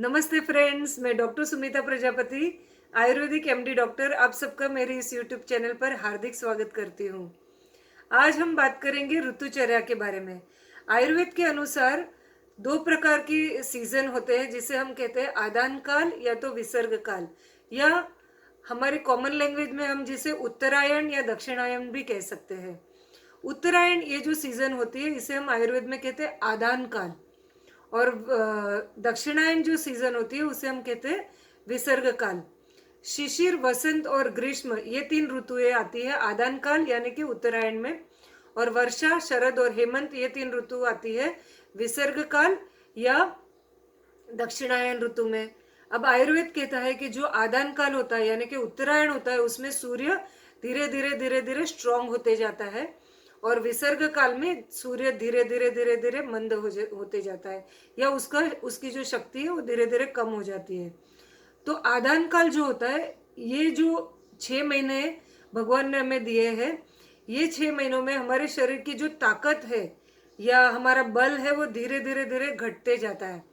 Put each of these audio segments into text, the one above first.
नमस्ते फ्रेंड्स, मैं doctor Sumita Prajapati, Ayurvedic MD doctor, आप सबका मेरे इस यूट्यूब चैनल पर हार्दिक स्वागत करती हूँ। आज हम बात करेंगे ऋतुचर्या के बारे में। आयुर्वेद के अनुसार दो प्रकार की सीजन होते हैं, जिसे हम कहते हैं आदान काल या तो विसर्ग काल, या हमारे कॉमन लैंग्वेज में हम जिसे उत्तरायण या दक्षिणायन भी कह सकते हैं। उत्तरायण ये जो सीजन होती है, इसे हम आयुर्वेद में कहते हैं आदान काल, और दक्षिणायन जो सीजन होती है उसे हम कहते हैं विसर्ग काल। शिशिर, वसंत और ग्रीष्म ये तीन ऋतुएं आती है आदान काल यानी कि उत्तरायण में, और वर्षा, शरद और हेमंत ये तीन ऋतु आती है विसर्ग काल या दक्षिणायन ऋतु में। अब आयुर्वेद कहता है कि जो आदान काल होता है यानी कि उत्तरायण होता है, उसमें सूर्य धीरे धीरे धीरे धीरे स्ट्रांग होते जाता है, और विसर्ग काल में सूर्य धीरे धीरे धीरे धीरे मंद होते जाता है, या उसकी जो शक्ति है वो धीरे धीरे कम हो जाती है। तो आदान काल जो होता है, ये जो 6 महीने भगवान ने हमें दिए हैं, ये 6 महीनों में हमारे शरीर की जो ताकत है या हमारा बल है वो धीरे धीरे धीरे घटते जाता है,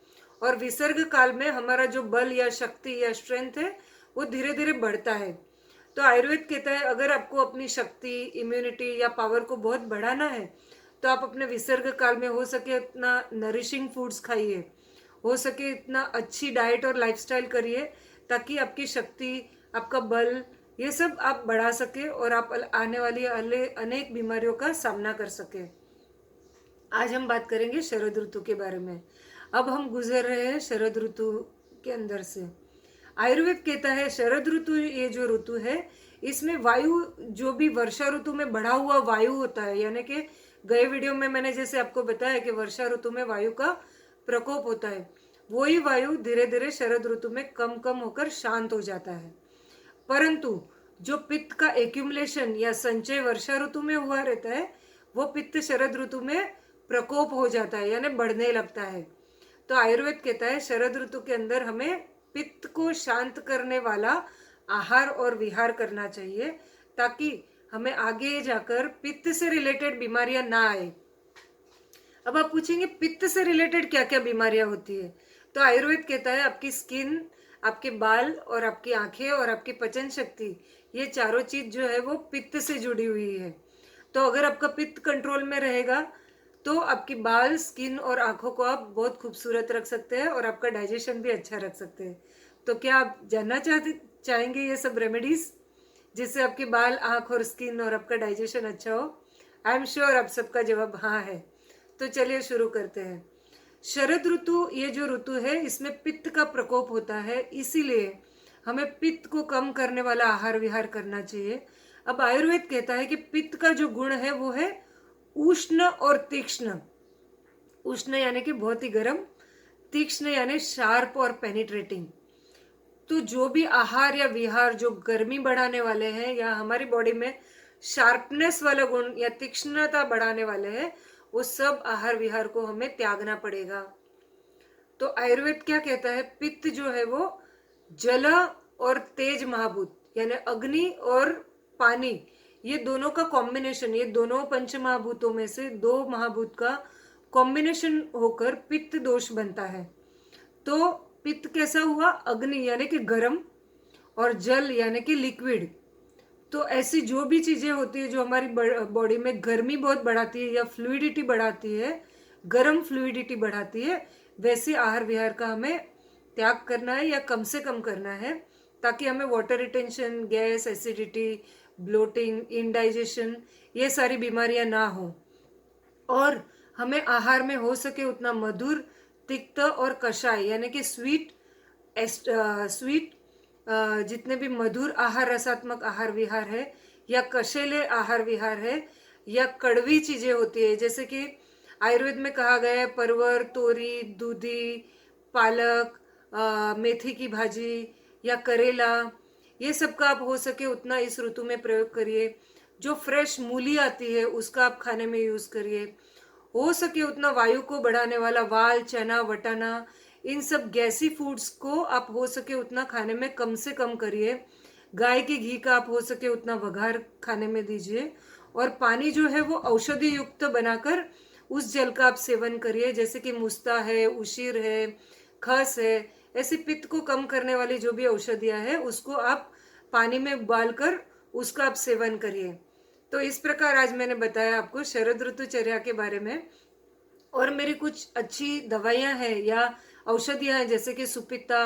और विसर्ग काल में हमारा जो बल या शक्ति या स्ट्रेंथ है वो धीरे धीरे बढ़ता है। तो आयुर्वेद कहता है अगर आपको अपनी शक्ति, इम्यूनिटी या पावर को बहुत बढ़ाना है तो आप अपने विसर्ग काल में हो सके इतना नरिशिंग फूड्स खाइए, हो सके इतना अच्छी डाइट और लाइफस्टाइल करिए, ताकि आपकी शक्ति, आपका बल, ये सब आप बढ़ा सके और आप आने वाली अनेक बीमारियों का सामना कर सके। आज हम बात करेंगे शरद ऋतु के बारे में। अब हम गुजर रहे हैं शरद ऋतु के अंदर से। आयुर्वेद कहता है शरद ऋतु ये जो ऋतु है, इसमें वायु, जो भी वर्षा ऋतु में बढ़ा हुआ वायु होता है, यानी कि गए वीडियो में मैंने जैसे आपको बताया कि वर्षा ऋतु में वायु का प्रकोप होता है, वही वायु धीरे धीरे शरद ऋतु में कम कम होकर शांत हो जाता है। परंतु जो पित्त का एक्यूमुलेशन या संचय वर्षा ऋतु में हुआ रहता है, वो पित्त शरद ऋतु में प्रकोप हो जाता है, यानी बढ़ने लगता है। तो आयुर्वेद कहता है शरद ऋतु के अंदर हमें पित्त को शांत करने वाला आहार और विहार करना चाहिए, ताकि हमें आगे जाकर पित्त से रिलेटेड बीमारियां ना आए। अब आप पूछेंगे पित्त से रिलेटेड क्या क्या बीमारियां होती है, तो आयुर्वेद कहता है आपकी स्किन, आपके बाल और आपकी आंखें और आपकी पचन शक्ति, ये चारों चीज जो है वो पित्त से जुड़ी हुई है। तो अगर आपका पित्त कंट्रोल में रहेगा तो आपकी बाल, स्किन और आंखों को आप बहुत खूबसूरत रख सकते हैं, और आपका डाइजेशन भी अच्छा रख सकते हैं। तो क्या आप जानना चाहेंगे ये सब रेमेडीज, जिससे आपके बाल, आंख और स्किन और आपका डाइजेशन अच्छा हो? आई एम श्योर आप सबका जवाब हाँ है। तो चलिए शुरू करते हैं। शरद ऋतु ये जो ऋतु है, इसमें पित्त का प्रकोप होता है, इसीलिए हमें पित्त को कम करने वाला आहार विहार करना चाहिए। अब आयुर्वेद कहता है कि पित्त का जो गुण है वो है उष्ण और तीक्ष्ण। उष्ण यानी कि बहुत ही गर्म, तीक्ष्ण यानी शार्प और पेनिट्रेटिंग। तो जो भी आहार या विहार जो गर्मी बढ़ाने वाले हैं या हमारी बॉडी में शार्पनेस वाला गुण या तीक्ष्णता बढ़ाने वाले हैं, वो सब आहार विहार को हमें त्यागना पड़ेगा। तो आयुर्वेद क्या कहता है, पित्त जो है वो जल और तेज महाभूत यानी अग्नि और पानी, ये दोनों का कॉम्बिनेशन, ये दोनों पंच महाभूतों में से दो महाभूत का कॉम्बिनेशन होकर पित्त दोष बनता है। तो पित्त कैसा हुआ? अग्नि यानी कि गर्म, और जल यानी कि लिक्विड। तो ऐसी जो भी चीजें होती है जो हमारी बॉडी में गर्मी बहुत बढ़ाती है या फ्लूइडिटी बढ़ाती है, गर्म फ्लूइडिटी बढ़ाती है, वैसे आहार विहार का हमें त्याग करना है या कम से कम करना है, ताकि हमें water retention, gas, acidity, bloating, indigestion, ये सारी बीमारियां ना हो। और हमें आहार में हो सके उतना मधुर, तिक्त और कषाय यानी कि स्वीट जितने भी मधुर आहार, रसात्मक आहार विहार है, या कषेले आहार विहार है, या कड़वी चीजें होती है, जैसे कि आयुर्वेद में कहा गया है परवर, तोरी, दूधी, पालक, मेथी की भाजी या करेला, ये सब का आप हो सके उतना इस ऋतु में प्रयोग करिए। जो फ्रेश मूली आती है उसका आप खाने में यूज करिए। हो सके उतना वायु को बढ़ाने वाला वाल, चना, वटाना, इन सब गैसी फूड्स को आप हो सके उतना खाने में कम से कम करिए। गाय के घी का आप हो सके उतना वघार खाने में दीजिए, और पानी जो है वो औषधि युक्त बनाकर उस जल का आप सेवन करिए, जैसे कि मुस्ता है, उशीर है, खस है, ऐसी पित्त को कम करने वाली जो भी औषधियाँ है उसको आप पानी में उबाल कर उसका आप सेवन करिए। तो इस प्रकार आज मैंने बताया आपको शरद ऋतुचर्या के बारे में। और मेरी कुछ अच्छी दवाइयाँ हैं या औषधियाँ हैं जैसे कि सुपित्ता,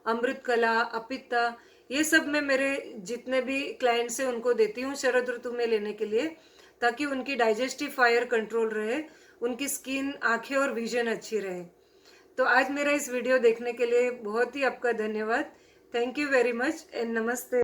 अमृतकला, अपित्ता, ये सब मैं मेरे जितने भी क्लाइंट्स हैं उनको देती हूँ शरद ऋतु में लेने के लिए, ताकि उनकी डाइजेस्टिव फायर कंट्रोल रहे, उनकी स्किन, आंखें और विजन अच्छी रहे। तो आज मेरा इस वीडियो देखने के लिए बहुत ही आपका धन्यवाद। Thank you very much and नमस्ते।